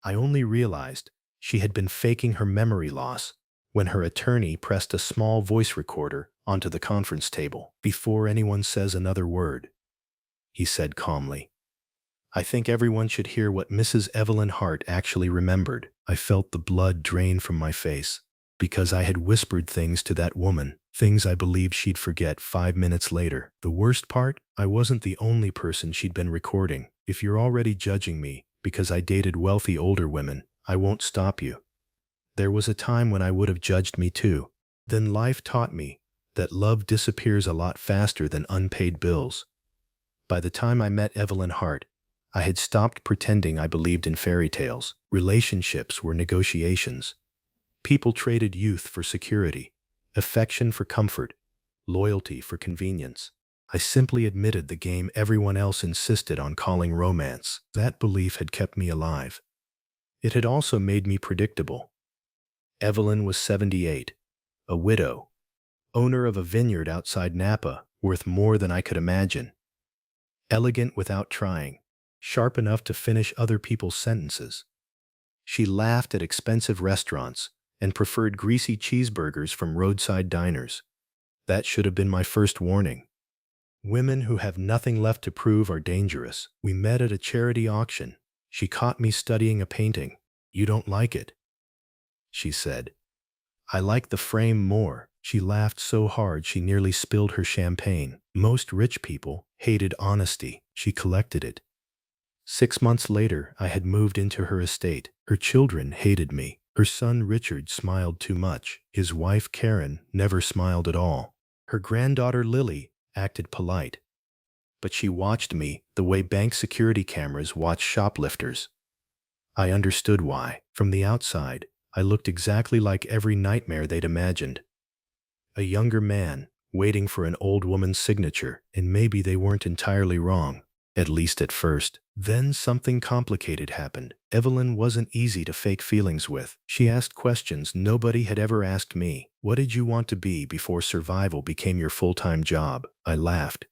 I only realized she had been faking her memory loss when her attorney pressed a small voice recorder onto the conference table. "Before anyone says another word," he said calmly, "I think everyone should hear what Mrs. Evelyn Hart actually remembered." I felt the blood drain from my face because I had whispered things to that woman, things I believed she'd forget 5 minutes later. The worst part? I wasn't the only person she'd been recording. "If you're already judging me because I dated wealthy older women, I won't stop you. There was a time when I would have judged me too. Then life taught me that love disappears a lot faster than unpaid bills." By the time I met Evelyn Hart, I had stopped pretending I believed in fairy tales. Relationships were negotiations. People traded youth for security, affection for comfort, loyalty for convenience. I simply admitted the game everyone else insisted on calling romance. That belief had kept me alive. It had also made me predictable. Evelyn was 78, a widow, owner of a vineyard outside Napa, worth more than I could imagine. Elegant without trying, sharp enough to finish other people's sentences. She laughed at expensive restaurants and preferred greasy cheeseburgers from roadside diners. That should have been my first warning. Women who have nothing left to prove are dangerous. We met at a charity auction. She caught me studying a painting. "You don't like it," she said. "I like the frame more." She laughed so hard she nearly spilled her champagne. Most rich people hated honesty. She collected it. 6 months later, I had moved into her estate. Her children hated me. Her son Richard smiled too much. His wife Karen never smiled at all. Her granddaughter Lily acted polite. But she watched me the way bank security cameras watch shoplifters. I understood why. From the outside, I looked exactly like every nightmare they'd imagined. A younger man, waiting for an old woman's signature, and maybe they weren't entirely wrong, at least at first. Then something complicated happened. Evelyn wasn't easy to fake feelings with. She asked questions nobody had ever asked me. "What did you want to be before survival became your full-time job?" I laughed.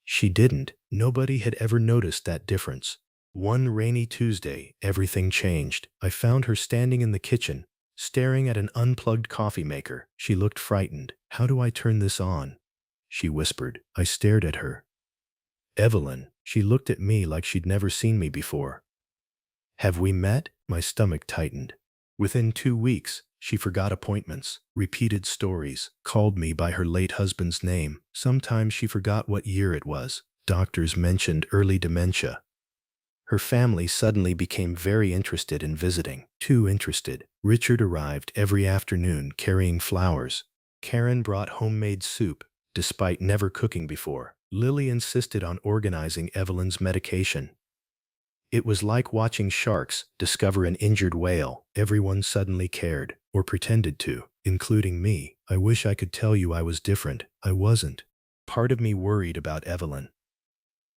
She didn't. Nobody had ever noticed that difference. One rainy Tuesday, everything changed. I found her standing in the kitchen, staring at an unplugged coffee maker. She looked frightened. "How do I turn this on?" she whispered. I stared at her. "Evelyn." She looked at me like she'd never seen me before. "Have we met?" My stomach tightened. Within 2 weeks, she forgot appointments, repeated stories, called me by her late husband's name. Sometimes she forgot what year it was. Doctors mentioned early dementia. Her family suddenly became very interested in visiting. Too interested. Richard arrived every afternoon carrying flowers. Karen brought homemade soup, despite never cooking before. Lily insisted on organizing Evelyn's medication. It was like watching sharks discover an injured whale. Everyone suddenly cared, or pretended to, including me. I wish I could tell you I was different. I wasn't. Part of me worried about Evelyn.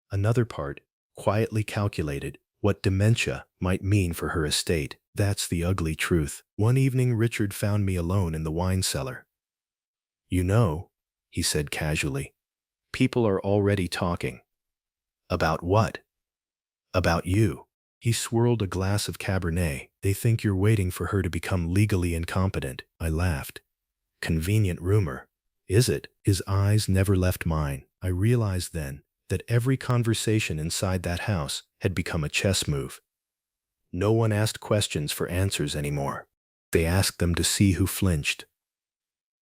Another part quietly calculated what dementia might mean for her estate. That's the ugly truth. One evening Richard found me alone in the wine cellar. "You know," he said casually, "people are already talking." "About what?" "About you." He swirled a glass of Cabernet. "They think you're waiting for her to become legally incompetent." I laughed. "Convenient rumor." "Is it?" His eyes never left mine. I realized then that every conversation inside that house had become a chess move. No one asked questions for answers anymore. They asked them to see who flinched.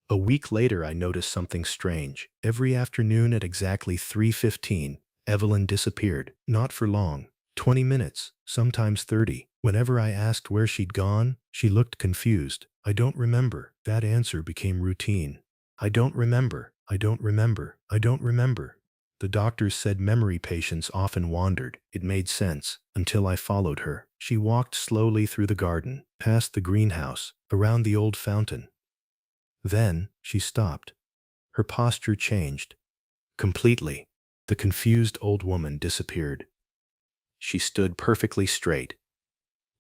A week later, I noticed something strange. Every afternoon at exactly 3:15, Evelyn disappeared. Not for long. 20 minutes, sometimes 30. Whenever I asked where she'd gone, she looked confused. "I don't remember." That answer became routine. "I don't remember. I don't remember. I don't remember." The doctors said memory patients often wandered. It made sense, until I followed her. She walked slowly through the garden, past the greenhouse, around the old fountain. Then, she stopped. Her posture changed. Completely. The confused old woman disappeared. She stood perfectly straight,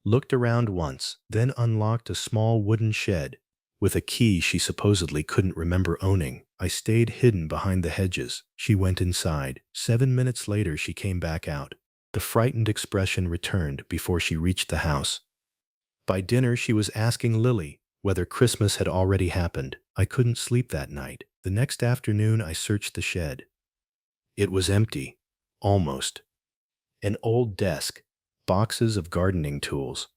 looked around once, then unlocked a small wooden shed with a key she supposedly couldn't remember owning. I stayed hidden behind the hedges. She went inside. 7 minutes later, she came back out. The frightened expression returned before she reached the house. By dinner, she was asking Lily whether Christmas had already happened. I couldn't sleep that night. The next afternoon, I searched the shed. It was empty. Almost. An old desk, boxes of gardening tools,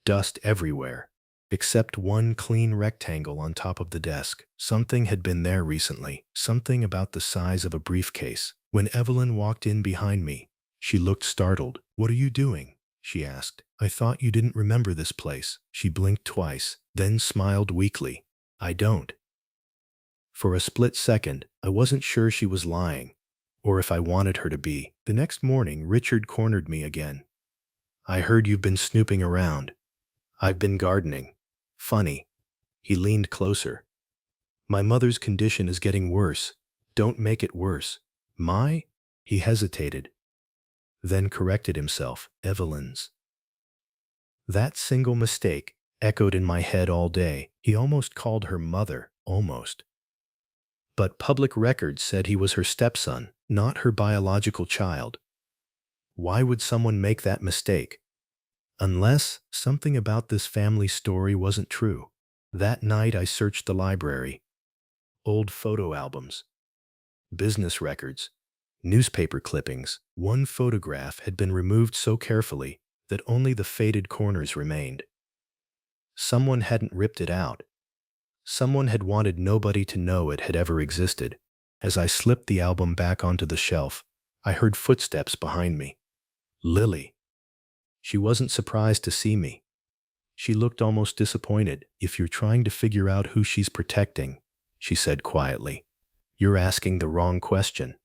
dust everywhere, except one clean rectangle on top of the desk. Something had been there recently, something about the size of a briefcase. When Evelyn walked in behind me, she looked startled. "What are you doing?" she asked. "I thought you didn't remember this place." She blinked twice, then smiled weakly. "I don't." For a split second, I wasn't sure she was lying, or if I wanted her to be. The next morning, Richard cornered me again. "I heard you've been snooping around." "I've been gardening." "Funny." He leaned closer. "My mother's condition is getting worse. Don't make it worse." "My?" He hesitated, then corrected himself. "Evelyn's." That single mistake echoed in my head all day. He almost called her mother, almost. But public records said he was her stepson, not her biological child. Why would someone make that mistake? Unless something about this family story wasn't true. That night I searched the library. Old photo albums, business records, newspaper clippings. One photograph had been removed so carefully that only the faded corners remained. Someone hadn't ripped it out. Someone had wanted nobody to know it had ever existed. As I slipped the album back onto the shelf, I heard footsteps behind me. Lily. She wasn't surprised to see me. She looked almost disappointed. "If you're trying to figure out who she's protecting," she said quietly, "you're asking the wrong question."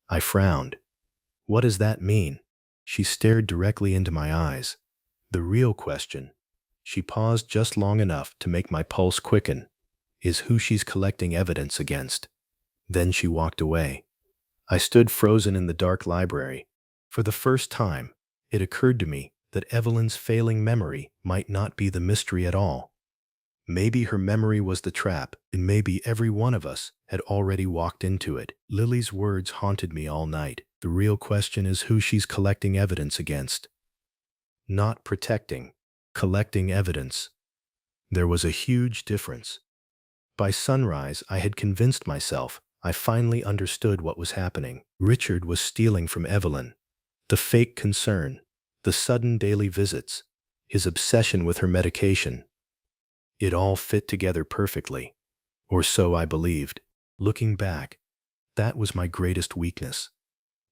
I frowned. "What does that mean?" She stared directly into my eyes. "The real question," she paused just long enough to make my pulse quicken, "is who she's collecting evidence against." Then she walked away. I stood frozen in the dark library. For the first time, it occurred to me that Evelyn's failing memory might not be the mystery at all. Maybe her memory was the trap, and maybe every one of us had already walked into it. Lily's words haunted me all night. The real question is who she's collecting evidence against. Not protecting, collecting evidence. There was a huge difference. By sunrise, I had convinced myself I finally understood what was happening. Richard was stealing from Evelyn. The fake concern, the sudden daily visits, his obsession with her medication. It all fit together perfectly, or so I believed. Looking back, that was my greatest weakness.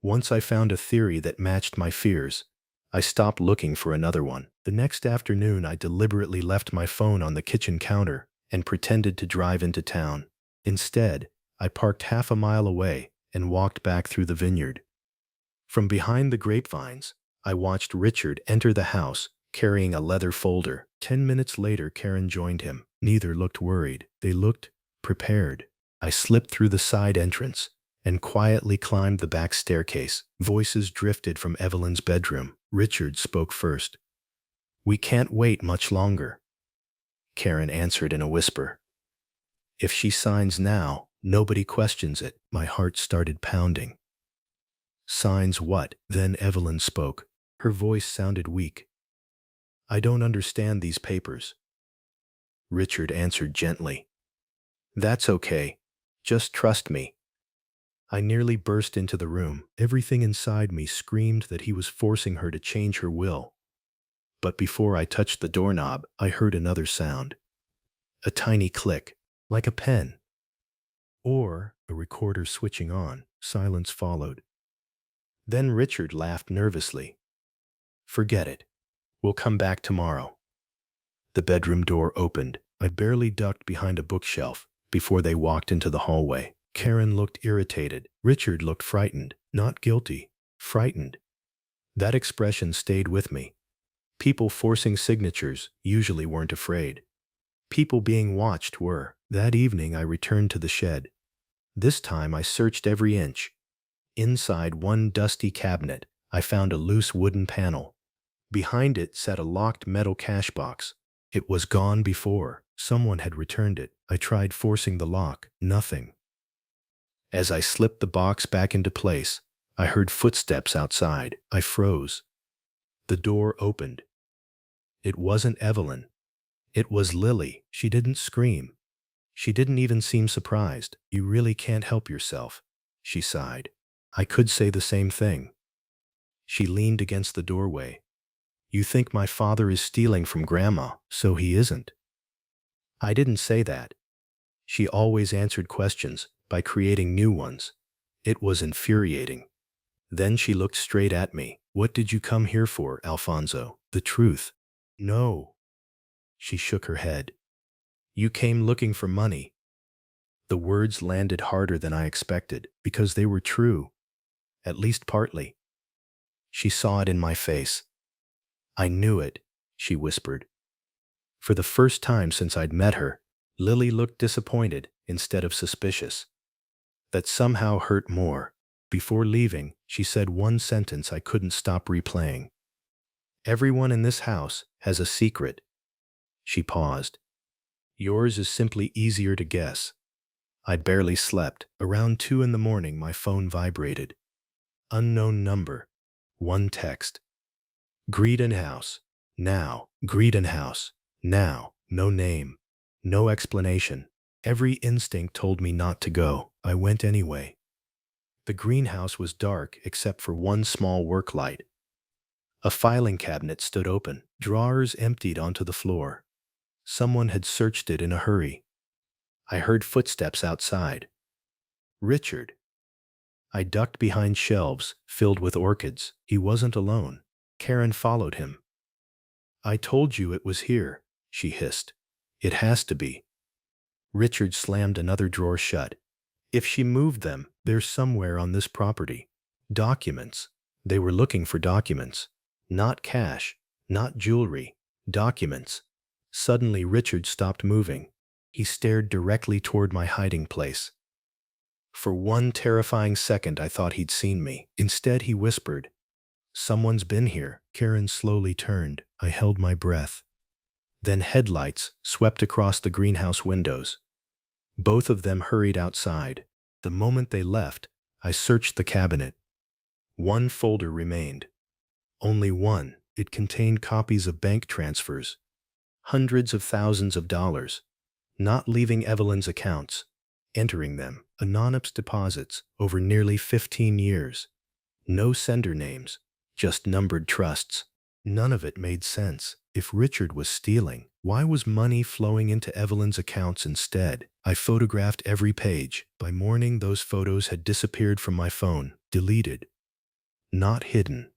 Once I found a theory that matched my fears, I stopped looking for another one. The next afternoon, I deliberately left my phone on the kitchen counter and pretended to drive into town. Instead, I parked half a mile away and walked back through the vineyard. From behind the grapevines, I watched Richard enter the house carrying a leather folder. 10 minutes later, Karen joined him. Neither looked worried. They looked prepared. I slipped through the side entrance and quietly climbed the back staircase. Voices drifted from Evelyn's bedroom. Richard spoke first. "We can't wait much longer," Karen answered in a whisper. "If she signs now, nobody questions it." My heart started pounding. "Signs what?" Then Evelyn spoke. Her voice sounded weak. "I don't understand these papers." Richard answered gently. "That's okay. Just trust me." I nearly burst into the room. Everything inside me screamed that he was forcing her to change her will. But before I touched the doorknob, I heard another sound. A tiny click, like a pen. Or a recorder switching on. Silence followed. Then Richard laughed nervously. "Forget it. We'll come back tomorrow." The bedroom door opened. I barely ducked behind a bookshelf before they walked into the hallway. Karen looked irritated. Richard looked frightened. Not guilty. Frightened. That expression stayed with me. People forcing signatures usually weren't afraid. People being watched were. That evening I returned to the shed. This time I searched every inch. Inside one dusty cabinet, I found a loose wooden panel. Behind it sat a locked metal cash box. It was gone before. Someone had returned it. I tried forcing the lock. Nothing. As I slipped the box back into place, I heard footsteps outside. I froze. The door opened. It wasn't Evelyn. It was Lily. She didn't scream. She didn't even seem surprised. You really can't help yourself, she sighed. I could say the same thing. She leaned against the doorway. You think my father is stealing from Grandma, so he isn't. I didn't say that. She always answered questions by creating new ones. It was infuriating. Then she looked straight at me. What did you come here for, Alfonso? The truth. No. She shook her head. You came looking for money. The words landed harder than I expected because they were true, at least partly. She saw it in my face. I knew it, she whispered. For the first time since I'd met her, Lily looked disappointed instead of suspicious. That somehow hurt more. Before leaving, she said one sentence I couldn't stop replaying. Everyone in this house has a secret. She paused. Yours is simply easier to guess. I'd barely slept. Around 2 in the morning, my phone vibrated. Unknown number. One text. Greedon House. Now. Greedon House. Now. No name. No explanation. Every instinct told me not to go. I went anyway. The greenhouse was dark except for one small work light. A filing cabinet stood open. Drawers emptied onto the floor. Someone had searched it in a hurry. I heard footsteps outside. Richard. I ducked behind shelves filled with orchids. He wasn't alone. Karen followed him. I told you it was here, she hissed. It has to be. Richard slammed another drawer shut. If she moved them, they're somewhere on this property. Documents. They were looking for documents. Not cash, not jewelry. Documents. Suddenly Richard stopped moving. He stared directly toward my hiding place. For one terrifying second I thought he'd seen me. Instead he whispered, Someone's been here. Karen slowly turned. I held my breath. Then headlights swept across the greenhouse windows. Both of them hurried outside. The moment they left, I searched the cabinet. One folder remained. Only one. It contained copies of bank transfers. Hundreds of thousands of dollars. Not leaving Evelyn's accounts. Entering them. Anonymous deposits over nearly 15 years. No sender names. Just numbered trusts. None of it made sense. If Richard was stealing, why was money flowing into Evelyn's accounts instead? I photographed every page. By morning, those photos had disappeared from my phone. Deleted. Not hidden.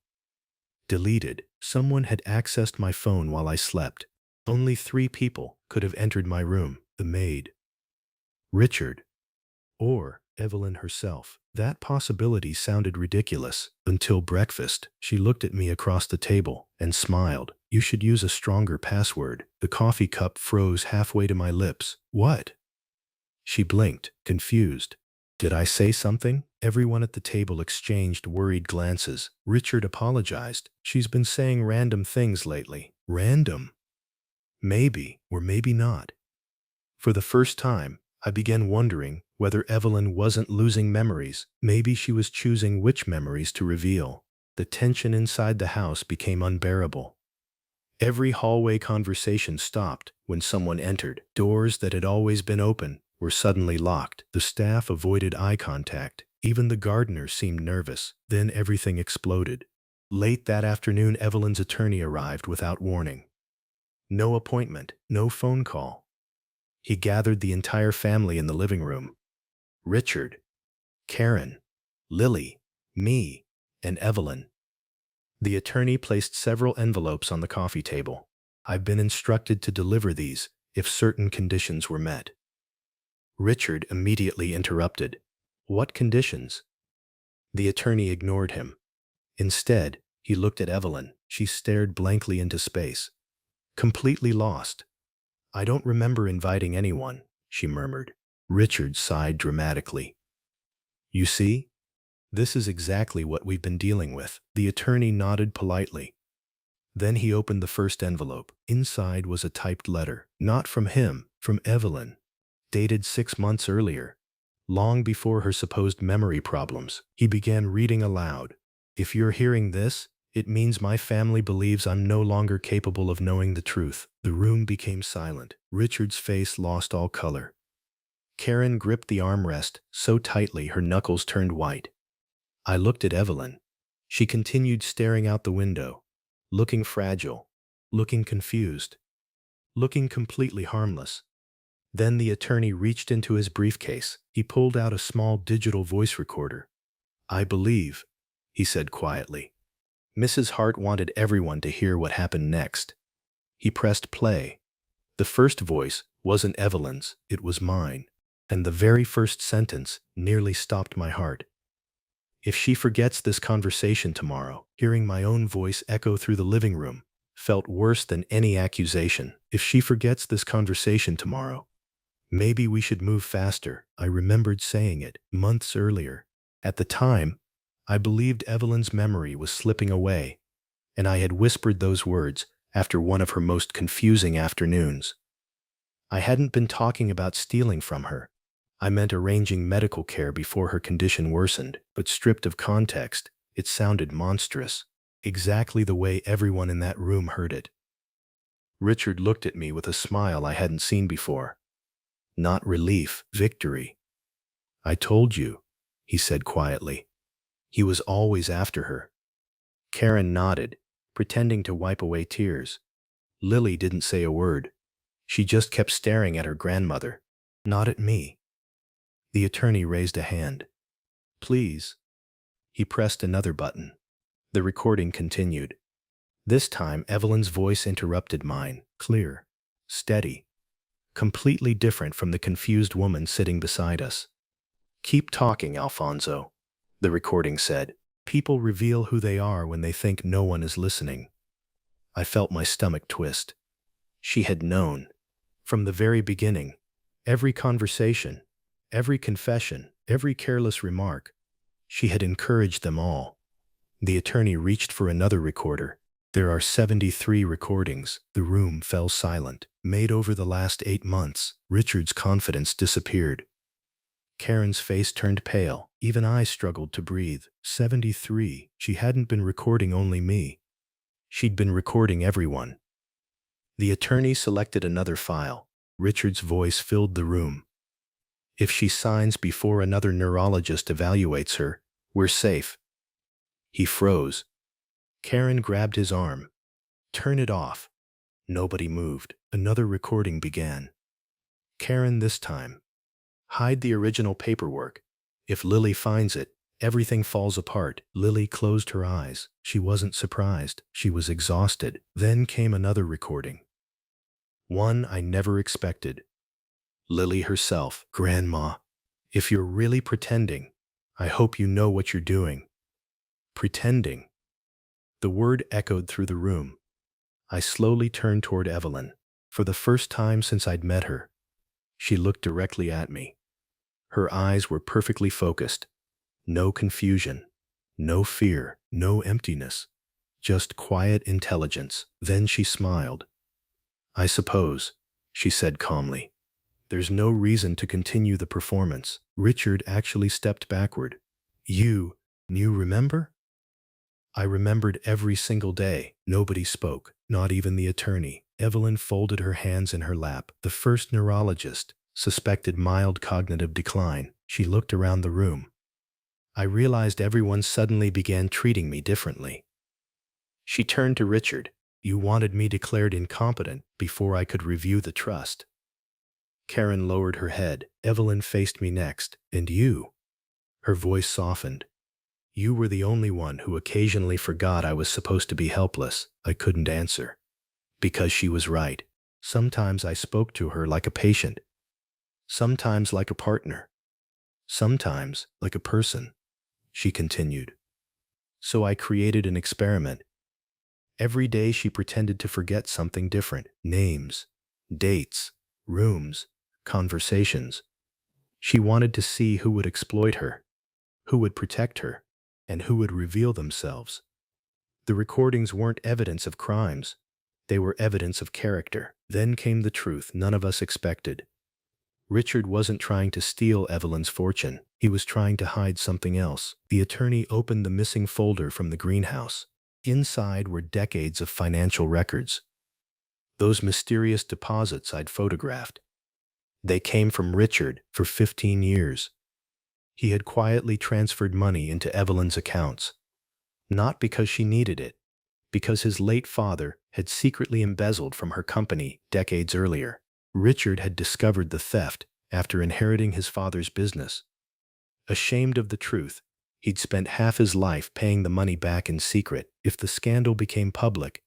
Deleted. Someone had accessed my phone while I slept. Only 3 people could have entered my room. The maid. Richard. Or Evelyn herself. That possibility sounded ridiculous. Until breakfast, she looked at me across the table and smiled. You should use a stronger password. The coffee cup froze halfway to my lips. What? She blinked, confused. Did I say something? Everyone at the table exchanged worried glances. Richard apologized. She's been saying random things lately. Random? Maybe, or maybe not. For the first time, I began wondering whether Evelyn wasn't losing memories. Maybe she was choosing which memories to reveal. The tension inside the house became unbearable. Every hallway conversation stopped when someone entered. Doors that had always been open were suddenly locked. The staff avoided eye contact. Even the gardener seemed nervous. Then everything exploded. Late that afternoon, Evelyn's attorney arrived without warning. No appointment, no phone call. He gathered the entire family in the living room. Richard, Karen, Lily, me, and Evelyn. The attorney placed several envelopes on the coffee table. I've been instructed to deliver these if certain conditions were met. Richard immediately interrupted. What conditions? The attorney ignored him. Instead, he looked at Evelyn. She stared blankly into space. Completely lost. I don't remember inviting anyone, she murmured. Richard sighed dramatically. You see? This is exactly what we've been dealing with. The attorney nodded politely. Then he opened the first envelope. Inside was a typed letter. Not from him, from Evelyn. Dated 6 months earlier. Long before her supposed memory problems. He began reading aloud. If you're hearing this, It means my family believes I'm no longer capable of knowing the truth. The room became silent. Richard's face lost all color. Karen gripped the armrest so tightly her knuckles turned white. I looked at Evelyn. She continued staring out the window, looking fragile, looking confused, looking completely harmless. Then the attorney reached into his briefcase. He pulled out a small digital voice recorder. "I believe," he said quietly. Mrs. Hart wanted everyone to hear what happened next. He pressed play. The first voice wasn't Evelyn's, it was mine. And the very first sentence nearly stopped my heart. "If she forgets this conversation tomorrow," hearing my own voice echo through the living room felt worse than any accusation. "If she forgets this conversation tomorrow, maybe we should move faster." I remembered saying it months earlier. At the time, I believed Evelyn's memory was slipping away, and I had whispered those words after one of her most confusing afternoons. I hadn't been talking about stealing from her. I meant arranging medical care before her condition worsened, but stripped of context, it sounded monstrous, exactly the way everyone in that room heard it. Richard looked at me with a smile I hadn't seen before. Not relief, victory. "I told you," he said quietly. He was always after her. Karen nodded, pretending to wipe away tears. Lily didn't say a word. She just kept staring at her grandmother, not at me. The attorney raised a hand. "Please." He pressed another button. The recording continued. This time, Evelyn's voice interrupted mine, clear, steady, completely different from the confused woman sitting beside us. "Keep talking, Alfonso," the recording said. "People reveal who they are when they think no one is listening." I felt my stomach twist. She had known. From the very beginning. Every conversation, every confession, every careless remark. She had encouraged them all. The attorney reached for another recorder. "There are 73 recordings." The room fell silent. "Made over the last 8 months." Richard's confidence disappeared. Karen's face turned pale. Even I struggled to breathe. 73. She hadn't been recording only me. She'd been recording everyone. The attorney selected another file. Richard's voice filled the room. "If she signs before another neurologist evaluates her, we're safe." He froze. Karen grabbed his arm. "Turn it off." Nobody moved. Another recording began. "Karen, this time. Hide the original paperwork. If Lily finds it, everything falls apart." Lily closed her eyes. She wasn't surprised. She was exhausted. Then came another recording. One I never expected. Lily herself. "Grandma, if you're really pretending, I hope you know what you're doing." Pretending. The word echoed through the room. I slowly turned toward Evelyn. For the first time since I'd met her, she looked directly at me. Her eyes were perfectly focused. No confusion, no fear, no emptiness, just quiet intelligence. Then she smiled. "I suppose," she said calmly, "there's no reason to continue the performance." Richard actually stepped backward. You remember?" I remembered every single day. Nobody spoke, not even the attorney. Evelyn folded her hands in her lap. The first neurologist suspected mild cognitive decline. She looked around the room. I realized everyone suddenly began treating me differently. She turned to Richard. "You wanted me declared incompetent before I could review the trust." Karen lowered her head. Evelyn faced me next. "And you?" Her voice softened. "You were the only one who occasionally forgot I was supposed to be helpless." I couldn't answer. Because she was right. Sometimes I spoke to her like a patient. Sometimes like a partner. Sometimes like a person. She continued. "So I created an experiment. Every day she pretended to forget something different. Names, dates, rooms, conversations. She wanted to see who would exploit her, who would protect her, and who would reveal themselves. The recordings weren't evidence of crimes. They were evidence of character." Then came the truth none of us expected. Richard wasn't trying to steal Evelyn's fortune. He was trying to hide something else. The attorney opened the missing folder from the greenhouse. Inside were decades of financial records, those mysterious deposits I'd photographed. They came from Richard for 15 years. He had quietly transferred money into Evelyn's accounts, not because she needed it, because his late father had secretly embezzled from her company decades earlier. Richard had discovered the theft after inheriting his father's business. Ashamed of the truth, he'd spent half his life paying the money back in secret. If the scandal became public,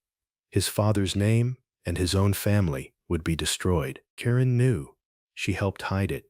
his father's name and his own family would be destroyed. Karen knew. She helped hide it,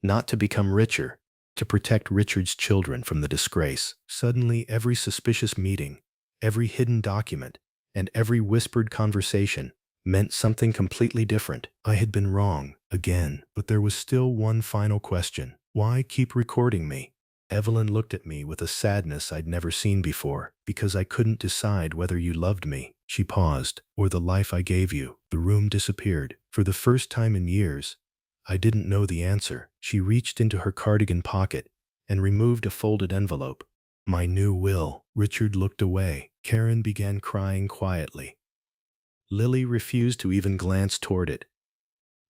not to become richer, to protect Richard's children from the disgrace. Suddenly, every suspicious meeting, every hidden document, and every whispered conversation meant something completely different. I had been wrong, again, but there was still one final question. Why keep recording me? Evelyn looked at me with a sadness I'd never seen before. Because I couldn't decide whether you loved me, she paused, or the life I gave you. The room disappeared. For the first time in years, I didn't know the answer. She reached into her cardigan pocket and removed a folded envelope. My new will. Richard looked away. Karen began crying quietly. Lily refused to even glance toward it.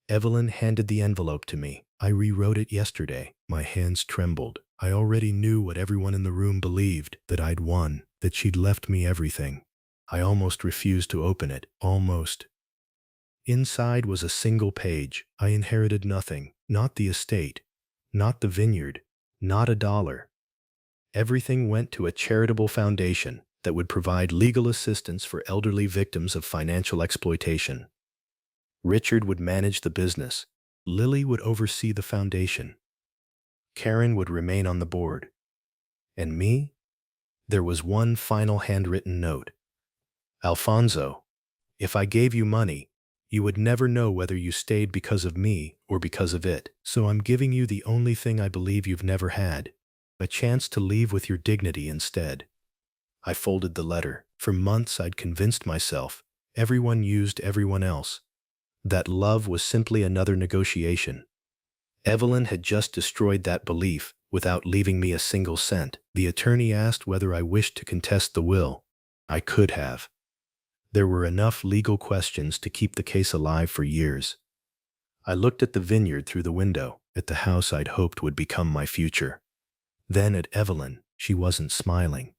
Evelyn handed the envelope to me. I rewrote it yesterday. My hands trembled. I already knew what everyone in the room believed, that I'd won, that she'd left me everything. I almost refused to open it. Almost. Inside was a single page. I inherited nothing. Not the estate. Not the vineyard. Not a dollar. Everything went to a charitable foundation that would provide legal assistance for elderly victims of financial exploitation. Richard would manage the business. Lily would oversee the foundation. Karen would remain on the board. And me? There was one final handwritten note. Alfonso, if I gave you money, you would never know whether you stayed because of me or because of it. So I'm giving you the only thing I believe you've never had, a chance to leave with your dignity instead. I folded the letter. For months I'd convinced myself everyone used everyone else, that love was simply another negotiation. Evelyn had just destroyed that belief without leaving me a single cent. The attorney asked whether I wished to contest the will. I could have. There were enough legal questions to keep the case alive for years. I looked at the vineyard through the window, at the house I'd hoped would become my future. Then at Evelyn. She wasn't smiling.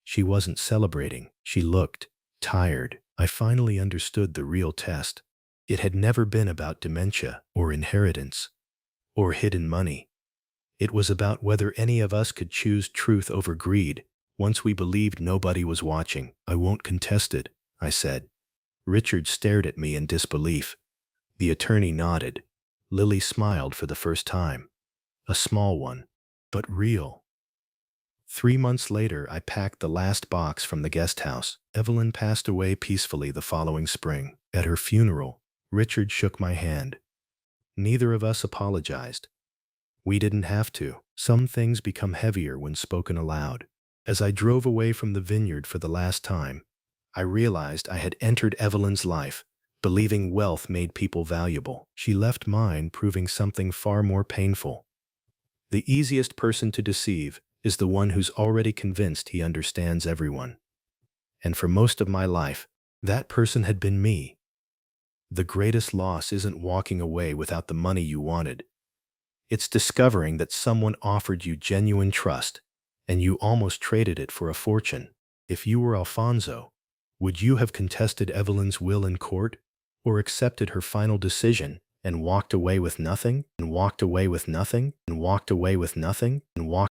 She wasn't celebrating. She looked tired. I finally understood the real test. It had never been about dementia or inheritance or hidden money. It was about whether any of us could choose truth over greed once we believed nobody was watching. I won't contest it, I said. Richard stared at me in disbelief. The attorney nodded. Lily smiled for the first time. A small one, but real. 3 months later, I packed the last box from the guest house. Evelyn passed away peacefully the following spring. At her funeral, Richard shook my hand. Neither of us apologized. We didn't have to. Some things become heavier when spoken aloud. As I drove away from the vineyard for the last time, I realized I had entered Evelyn's life, believing wealth made people valuable. She left mine, proving something far more painful. The easiest person to deceive is the one who's already convinced he understands everyone. And for most of my life, that person had been me. The greatest loss isn't walking away without the money you wanted. It's discovering that someone offered you genuine trust, and you almost traded it for a fortune. If you were Alfonso, would you have contested Evelyn's will in court, or accepted her final decision and walked away with nothing, and walked away with nothing, and walked away with nothing, and walked